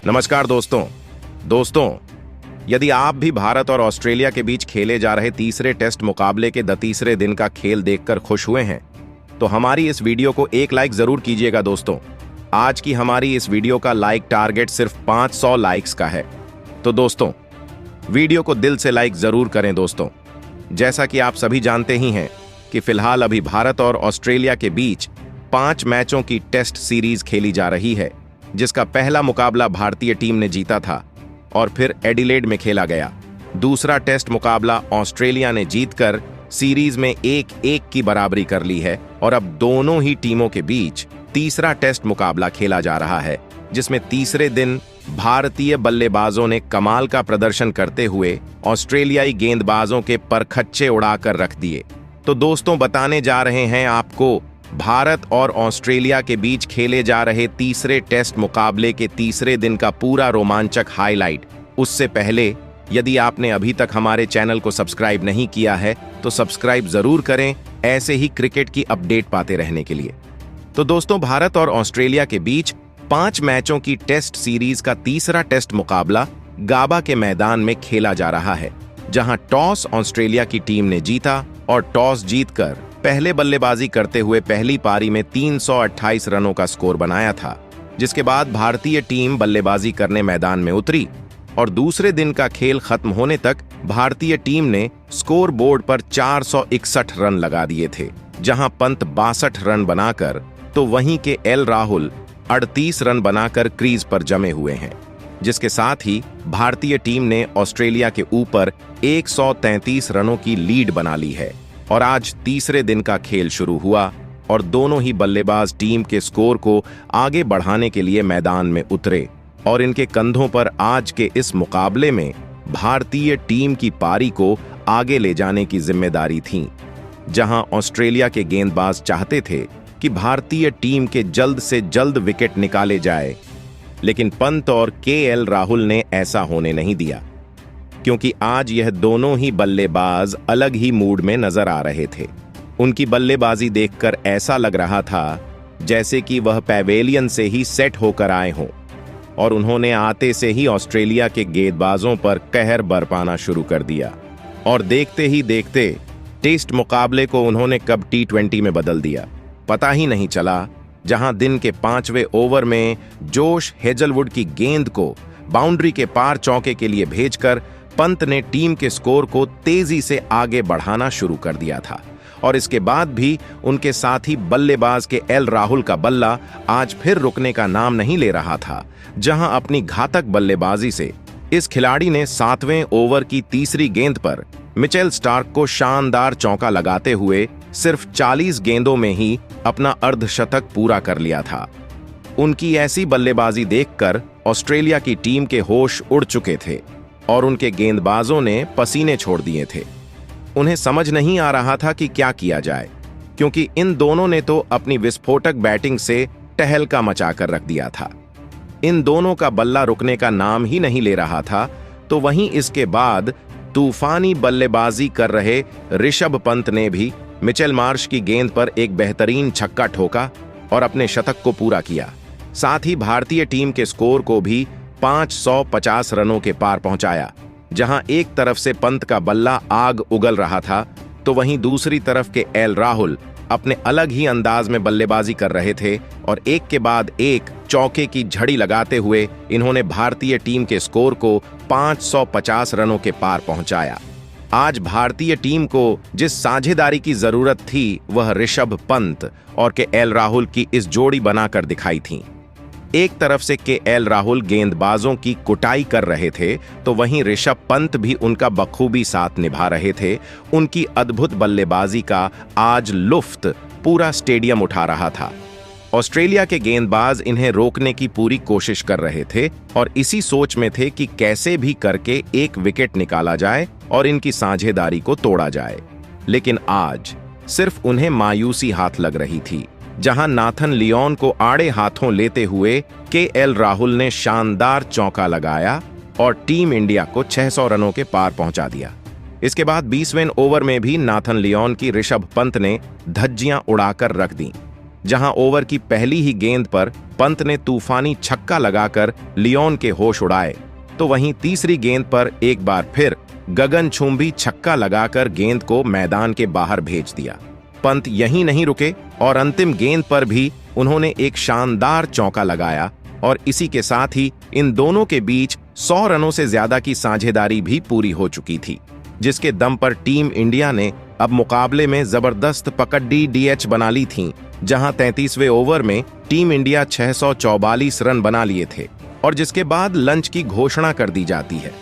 नमस्कार दोस्तों, यदि आप भी भारत और ऑस्ट्रेलिया के बीच खेले जा रहे तीसरे टेस्ट मुकाबले के तीसरे दिन का खेल देखकर खुश हुए हैं, तो हमारी इस वीडियो को एक लाइक जरूर कीजिएगा दोस्तों। आज की हमारी इस वीडियो का लाइक टारगेट सिर्फ 500 लाइक्स का है। तो दोस्तों, वीडियो को दिल से लाइक जरूर करें दोस्तों। जैसा कि आप सभी जानते ही हैं कि फिलहाल अभी भारत और ऑस्ट्रेलिया के बीच 5 मैचों की टेस्ट सीरीज खेली जा रही है, जिसका पहला मुकाबला भारतीय टीम ने जीता था और फिर एडिलेड में खेला गया। दूसरा टेस्ट मुकाबला ऑस्ट्रेलिया ने जीतकर सीरीज में 1-1 की बराबरी कर ली है और अब दोनों ही टीमों के बीच तीसरा टेस्ट मुकाबला खेला जा रहा है, जिसमें तीसरे दिन भारतीय बल्लेबाजों ने कमाल का प्रदर्शन करते हुए ऑस्ट्रेलियाई गेंदबाजों के परखच्चे उड़ाकर रख दिए। तो दोस्तों, बताने जा रहे हैं आपको भारत और ऑस्ट्रेलिया के बीच खेले जा रहे तीसरे टेस्ट मुकाबले के तीसरे दिन का पूरा रोमांचक हाईलाइट। उससे पहले यदि आपने अभी तक हमारे चैनल को सब्सक्राइब नहीं किया है तो सब्सक्राइब जरूर करें, ऐसे ही क्रिकेट की अपडेट पाते रहने के लिए। तो दोस्तों, भारत और ऑस्ट्रेलिया के बीच 5 मैचों की टेस्ट सीरीज का तीसरा टेस्ट मुकाबला गाबा के मैदान में खेला जा रहा है, जहां टॉस ऑस्ट्रेलिया की टीम ने जीता और टॉस जीतकर पहले बल्लेबाजी करते हुए पहली पारी में 328 रनों का स्कोर बनाया था, जिसके बाद भारतीय टीम बल्लेबाजी करने मैदान में उतरी और दूसरे दिन का खेल खत्म होने तक भारतीय टीम ने स्कोर बोर्ड पर 461 रन लगा दिए थे, जहां पंत 62 रन बनाकर तो वहीं के एल राहुल 38 रन बनाकर क्रीज पर जमे हुए हैं, जिसके साथ ही भारतीय टीम ने ऑस्ट्रेलिया के ऊपर 133 रनों की लीड बना ली है। और आज तीसरे दिन का खेल शुरू हुआ और दोनों ही बल्लेबाज टीम के स्कोर को आगे बढ़ाने के लिए मैदान में उतरे और इनके कंधों पर आज के इस मुकाबले में भारतीय टीम की पारी को आगे ले जाने की जिम्मेदारी थी। जहां ऑस्ट्रेलिया के गेंदबाज चाहते थे कि भारतीय टीम के जल्द से जल्द विकेट निकाले जाए, लेकिन पंत और केएल राहुल ने ऐसा होने नहीं दिया, क्योंकि आज यह दोनों ही बल्लेबाज अलग ही मूड में नजर आ रहे थे। उनकी बल्लेबाजी देखकर ऐसा लग रहा था जैसे कि वह पैवेलियन से ही सेट होकर आए हों और उन्होंने आते से ही ऑस्ट्रेलिया के गेंदबाजों पर कहर बरपाना शुरू कर दिया और देखते ही देखते टेस्ट मुकाबले को उन्होंने कब T20 में बदल दिया, पता ही नहीं चला। जहां दिन के 5वें ओवर में जोश हेजलवुड की गेंद को बाउंड्री के पार चौके के लिए भेजकर पंत ने टीम के स्कोर को तेजी से आगे बढ़ाना शुरू कर दिया था और इसके बाद भी उनके साथी बल्लेबाज के एल राहुल का बल्ला आज फिर रुकने का नाम नहीं ले रहा था। जहां अपनी घातक बल्लेबाजी से इस खिलाड़ी ने 7वें ओवर की तीसरी गेंद पर मिचेल स्टार्क को शानदार चौका लगाते हुए सिर्फ 40 गेंदों में ही अपना अर्धशतक पूरा कर लिया था। उनकी ऐसी बल्लेबाजी देखकर ऑस्ट्रेलिया की टीम के होश उड़ चुके थे और उनके गेंदबाजों ने पसीने छोड़ दिए थे। उन्हें समझ नहीं आ रहा था कि क्या किया जाए, क्योंकि इन दोनों ने तो अपनी विस्फोटक बैटिंग से टहलका मचाकर रख दिया था। इन दोनों का बल्ला रुकने का नाम ही नहीं ले रहा था। तो वहीं इसके बाद तूफानी बल्लेबाजी कर रहे ऋषभ पंत ने भी मिचेल मार्श की गेंद पर एक बेहतरीन छक्का ठोका और अपने शतक को पूरा किया। साथ ही भारतीय टीम के स्कोर को भी 550 रनों के पार पहुंचाया। जहां एक तरफ से पंत का बल्ला आग उगल रहा था, तो वहीं दूसरी तरफ के एल राहुल अपने अलग ही अंदाज में बल्लेबाजी कर रहे थे और एक के बाद एक चौके की झड़ी लगाते हुए इन्होंने भारतीय टीम के स्कोर को 550 रनों के पार पहुंचाया। आज भारतीय टीम को जिस साझेदारी की जरूरत थी, वह ऋषभ पंत और के एल राहुल की इस जोड़ी बनाकर दिखाई थी। एक तरफ से के एल राहुल गेंदबाजों की कुटाई कर रहे थे, तो वहीं ऋषभ पंत भी उनका बखूबी साथ निभा रहे थे। उनकी अद्भुत बल्लेबाजी का आज लुफ्त पूरा स्टेडियम उठा रहा था। ऑस्ट्रेलिया के गेंदबाज इन्हें रोकने की पूरी कोशिश कर रहे थे और इसी सोच में थे कि कैसे भी करके एक विकेट निकाला जाए और इनकी साझेदारी को तोड़ा जाए। लेकिन आज सिर्फ उन्हें मायूसी हाथ लग रही थी, जहां नाथन लियोन को आड़े हाथों लेते हुए केएल राहुल ने शानदार चौका लगाया और टीम इंडिया को 600 रनों के पार पहुंचा दिया। इसके बाद 20वें ओवर में भी नाथन लियोन की ऋषभ पंत ने धज्जियां उड़ाकर रख दी जहां ओवर की पहली ही गेंद पर पंत ने तूफानी छक्का लगाकर लियोन के होश उड़ाए, तो वहीं तीसरी गेंद पर एक बार फिर गगनचुंबी छक्का लगाकर गेंद को मैदान के बाहर भेज दिया। पंत यहीं नहीं रुके और अंतिम गेंद पर भी उन्होंने एक शानदार चौका लगाया और इसी के साथ ही इन दोनों के बीच 100 रनों से ज्यादा की साझेदारी भी पूरी हो चुकी थी, जिसके दम पर टीम इंडिया ने अब मुकाबले में जबरदस्त पकड़ी डीएच बना ली थी, जहां 33वें ओवर में टीम इंडिया 644 रन बना लिए थे और जिसके बाद लंच की घोषणा कर दी जाती है।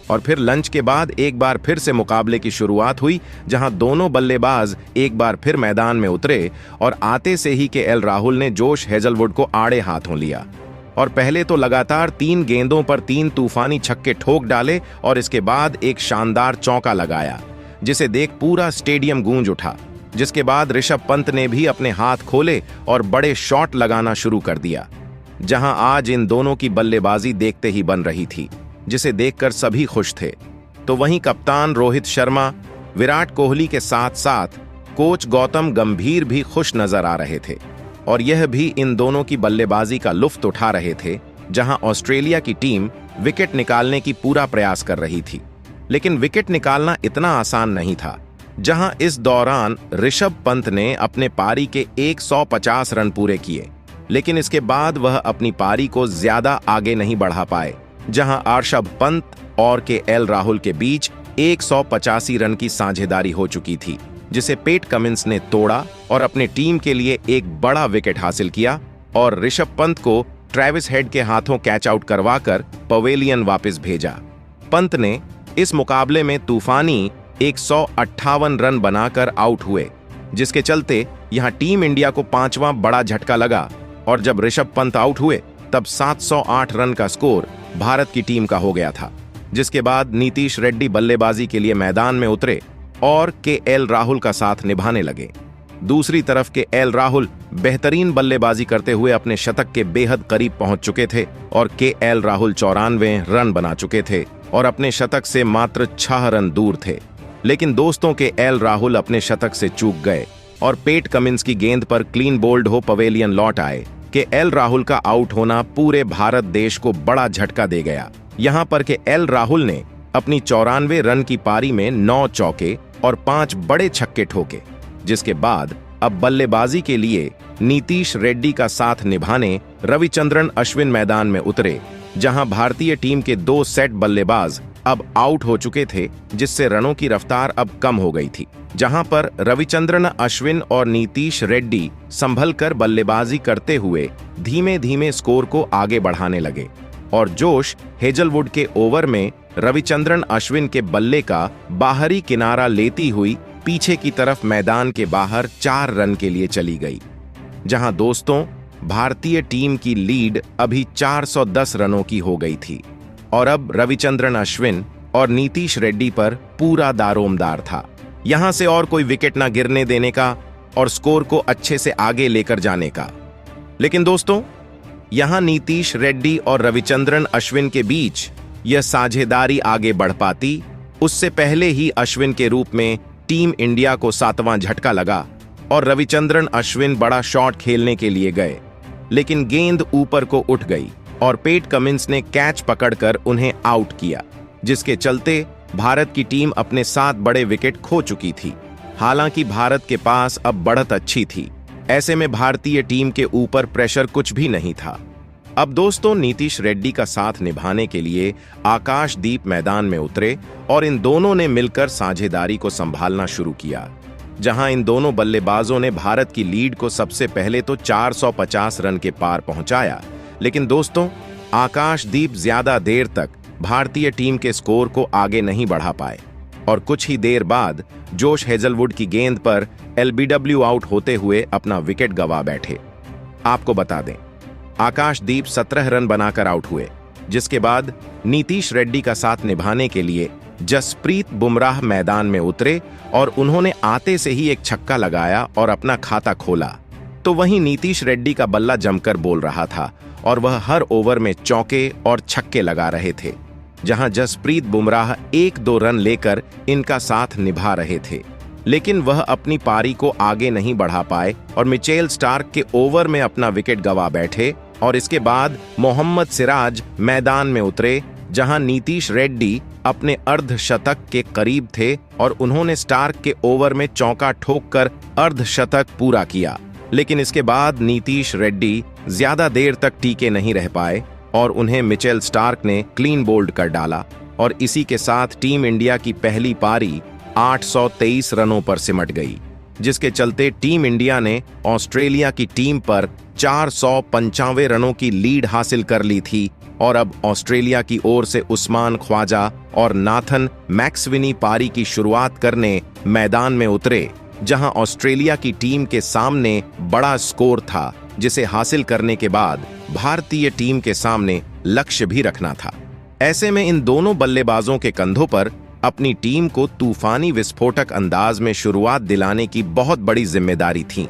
और फिर लंच के बाद एक बार फिर से मुकाबले की शुरुआत हुई, जहां दोनों बल्लेबाज एक बार फिर मैदान में उतरे और आते से ही केएल राहुल ने जोश हेजलवुड को आड़े हाथों लिया और पहले तो लगातार 3 गेंदों पर 3 तूफानी छक्के ठोक डाले और इसके बाद एक शानदार चौका लगाया, जिसे देख पूरा स्टेडियम गूंज उठा। जिसके बाद ऋषभ पंत ने भी अपने हाथ खोले और बड़े शॉट लगाना शुरू कर दिया, जहां आज इन दोनों की बल्लेबाजी देखते ही बन रही थी, जिसे देखकर सभी खुश थे। तो वहीं कप्तान रोहित शर्मा, विराट कोहली के साथ साथ कोच गौतम गंभीर भी खुश नजर आ रहे थे और यह भी इन दोनों की बल्लेबाजी का लुत्फ उठा रहे थे, जहां ऑस्ट्रेलिया की टीम विकेट निकालने की पूरा प्रयास कर रही थी। लेकिन विकेट निकालना इतना आसान नहीं था, जहां इस दौरान ऋषभ पंत ने अपने पारी के 150 रन पूरे किए, लेकिन इसके बाद वह अपनी पारी को ज्यादा आगे नहीं बढ़ा पाए, जहां ऋषभ पंत और केएल राहुल के बीच 185 रन की साझेदारी हो चुकी थी, जिसे पैट कमिंस ने तोड़ा और अपने टीम के लिए एक बड़ा विकेट हासिल किया और ऋषभ पंत को ट्रेविस हेड के हाथों कैच आउट करवाकर पवेलियन वापस भेजा। पंत ने इस मुकाबले में तूफानी 158 रन बनाकर आउट हुए, जिसके चलते यहां टीम इंडिया को 5वां बड़ा झटका लगा और जब ऋषभ पंत आउट हुए तब 708 रन का स्कोर भारत की टीम का हो गया था। जिसके बाद नीतीश रेड्डी बल्लेबाजी के लिए मैदान में उतरे और केएल राहुल का साथ निभाने लगे। दूसरी तरफ केएल राहुल बेहतरीन बल्लेबाजी करते हुए अपने शतक के बेहद करीब पहुंच चुके थे और केएल राहुल 94 रन बना चुके थे और अपने शतक से मात्र 6 रन दूर थे। लेकिन दोस्तों केएल राहुल अपने शतक से चूक गए और पैट कमिंस की गेंद पर क्लीन बोल्ड हो पवेलियन लौट आए। केएल राहुल का आउट होना पूरे भारत देश को बड़ा झटका दे गया। यहां पर केएल राहुल ने अपनी 94 रन की पारी में 9 चौके और 5 बड़े छक्के ठोके, जिसके बाद अब बल्लेबाजी के लिए नीतीश रेड्डी का साथ निभाने रविचंद्रन अश्विन मैदान में उतरे, जहां भारतीय टीम के 2 सेट बल्लेबाज अब आउट हो चुके थे, जिससे रनों की रफ्तार अब कम हो गई थी। जहां पर रविचंद्रन अश्विन और नीतीश रेड्डी संभलकर बल्लेबाजी करते हुए धीमे धीमे स्कोर को आगे बढ़ाने लगे और जोश हेजलवुड के ओवर में रविचंद्रन अश्विन के बल्ले का बाहरी किनारा लेती हुई पीछे की तरफ मैदान के बाहर 4 रन के लिए चली गई, जहां दोस्तों भारतीय टीम की लीड अभी 410 रनों की हो गई थी और अब रविचंद्रन अश्विन और नीतीश रेड्डी पर पूरा दारोमदार था, यहां से और कोई विकेट ना गिरने देने का और स्कोर को अच्छे से आगे लेकर जाने का। लेकिन दोस्तों यहां नीतीश रेड्डी और रविचंद्रन अश्विन के बीच यह साझेदारी आगे बढ़ पाती, उससे पहले ही अश्विन के रूप में टीम इंडिया को 7वां झटका लगा और रविचंद्रन अश्विन बड़ा शॉट खेलने के लिए गए, लेकिन गेंद ऊपर को उठ गई और पैट कमिंस ने कैच पकड़कर उन्हें आउट किया, जिसके चलते भारत की टीम अपने 7 बड़े विकेट खो चुकी थी। हालांकि भारत के पास अब बढ़त अच्छी थी, ऐसे में भारतीय टीम के ऊपर प्रेशर कुछ भी नहीं था। अब दोस्तों नीतीश रेड्डी का साथ निभाने के लिए आकाशदीप मैदान में उतरे और इन दोनों ने मिलकर साझेदारी को संभालना शुरू किया, जहां इन दोनों बल्लेबाजों ने भारत की लीड को सबसे पहले तो 450 रन के पार पहुंचाया। लेकिन दोस्तों आकाशदीप ज्यादा देर तक भारतीय टीम के स्कोर को आगे नहीं बढ़ा पाए और कुछ ही देर बाद जोश हेजलवुड की गेंद पर एलबीडब्ल्यू आउट होते हुए अपना विकेट गंवा बैठे। आपको बता दें आकाशदीप 17 रन बनाकर आउट हुए, जिसके बाद नीतीश रेड्डी का साथ निभाने के लिए जसप्रीत बुमराह मैदान में उतरे और उन्होंने आते से ही एक छक्का लगाया और अपना खाता खोला। तो वहीं नीतीश रेड्डी का बल्ला जमकर बोल रहा था और वह हर ओवर में चौके और छक्के लगा रहे थे, जहां जसप्रीत बुमराह 1-2 रन लेकर इनका साथ निभा रहे थे। लेकिन वह अपनी पारी को आगे नहीं बढ़ा पाए और मिचेल स्टार्क के ओवर में अपना विकेट गंवा बैठे। और इसके बाद मोहम्मद सिराज मैदान में उतरे, जहां नीतीश रेड्डी अपने अर्धशतक के करीब थे और उन्होंने स्टार्क के ओवर में चौका ठोककर अर्धशतक पूरा किया। लेकिन इसके बाद नीतीश रेड्डी ज्यादा देर तक टीके नहीं रह पाए और उन्हें मिचेल स्टार्क ने क्लीन बोल्ड कर डाला और इसी के साथ टीम इंडिया की पहली पारी 823 रनों पर सिमट गई, जिसके चलते टीम इंडिया ने ऑस्ट्रेलिया की टीम पर 495 रनों की लीड हासिल कर ली थी। और अब ऑस्ट्रेलिया की ओर से उस्मान ख्वाजा और नाथन मैक्सविनी पारी की शुरुआत करने मैदान में उतरे, जहां ऑस्ट्रेलिया की टीम के सामने बड़ा स्कोर था, जिसे हासिल करने के बाद भारतीय टीम के सामने लक्ष्य भी रखना था। ऐसे में इन दोनों बल्लेबाजों के कंधों पर अपनी टीम को तूफानी विस्फोटक अंदाज में शुरुआत दिलाने की बहुत बड़ी जिम्मेदारी थी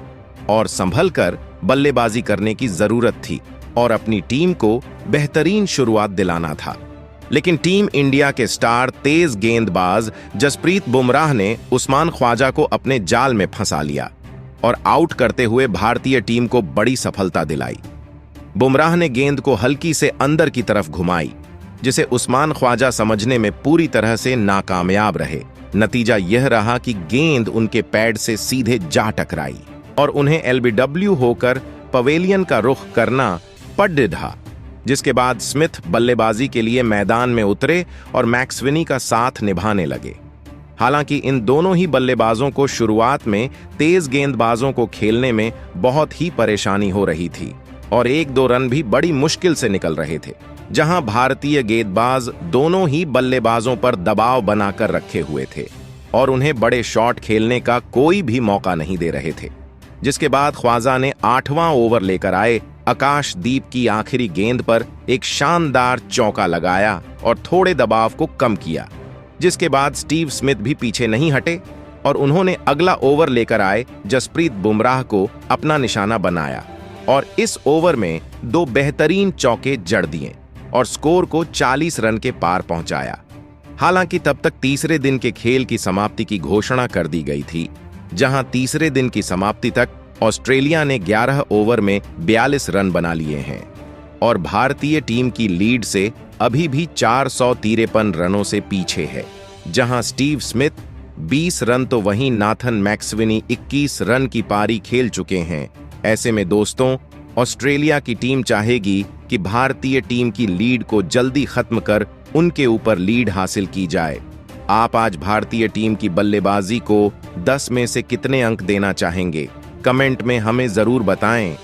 और संभल कर बल्लेबाजी करने की जरूरत थी और अपनी टीम को बेहतरीन शुरुआत दिलाना था। लेकिन टीम इंडिया के स्टार तेज गेंदबाज जसप्रीत बुमराह ने उस्मान ख्वाजा को अपने जाल में फंसा लिया और आउट करते हुए भारतीय टीम को बड़ी सफलता दिलाई। बुमराह ने गेंद को हल्की से अंदर की तरफ घुमाई, जिसे उस्मान ख्वाजा समझने में पूरी तरह से नाकामयाब रहे। नतीजा यह रहा कि गेंद उनके पैड से सीधे जा टकराई और उन्हें एलबीडब्ल्यू होकर पवेलियन का रुख करना पड़ रहा, जिसके बाद स्मिथ बल्लेबाजी के लिए मैदान में उतरे और मैक्सविनी का साथ निभाने लगे। हालांकि इन दोनों ही बल्लेबाजों को शुरुआत में तेज गेंदबाजों को खेलने में बहुत ही परेशानी हो रही थी और 1-2 रन भी बड़ी मुश्किल से निकल रहे थे, जहां भारतीय गेंदबाज दोनों ही बल्लेबाजों पर दबाव बनाकर रखे हुए थे और उन्हें बड़े शॉट खेलने का कोई भी मौका नहीं दे रहे थे। जिसके बाद ख्वाजा ने 8वां ओवर लेकर आए आकाशदीप की आखिरी गेंद पर एक शानदार चौका लगाया और थोड़े दबाव को कम किया, जिसके बाद स्टीव स्मिथ भी पीछे नहीं हटे और उन्होंने अगला ओवर लेकर आए जसप्रीत बुमराह को अपना निशाना बनाया और इस ओवर में 2 बेहतरीन चौके जड़ दिए और स्कोर को 40 रन के पार पहुंचाया। हालांकि तब तक तीसरे दिन के खेल की समाप्ति की घोषणा कर दी गई थी, जहां तीसरे दिन की समाप्ति तक ऑस्ट्रेलिया ने 11 ओवर में 42 रन बना लिए हैं और भारतीय टीम की लीड से अभी भी 453 रनों से पीछे है, जहां स्टीव स्मिथ 20 रन तो वहीं नाथन मैक्सविनी 21 रन की पारी खेल चुके हैं। ऐसे में दोस्तों, ऑस्ट्रेलिया की टीम चाहेगी कि भारतीय टीम की लीड को जल्दी खत्म कर उनके ऊपर लीड हासिल की जाए। आप आज भारतीय टीम की बल्लेबाजी को 10 में से कितने अंक देना चाहेंगे? कमेंट में हमें जरूर बताएं।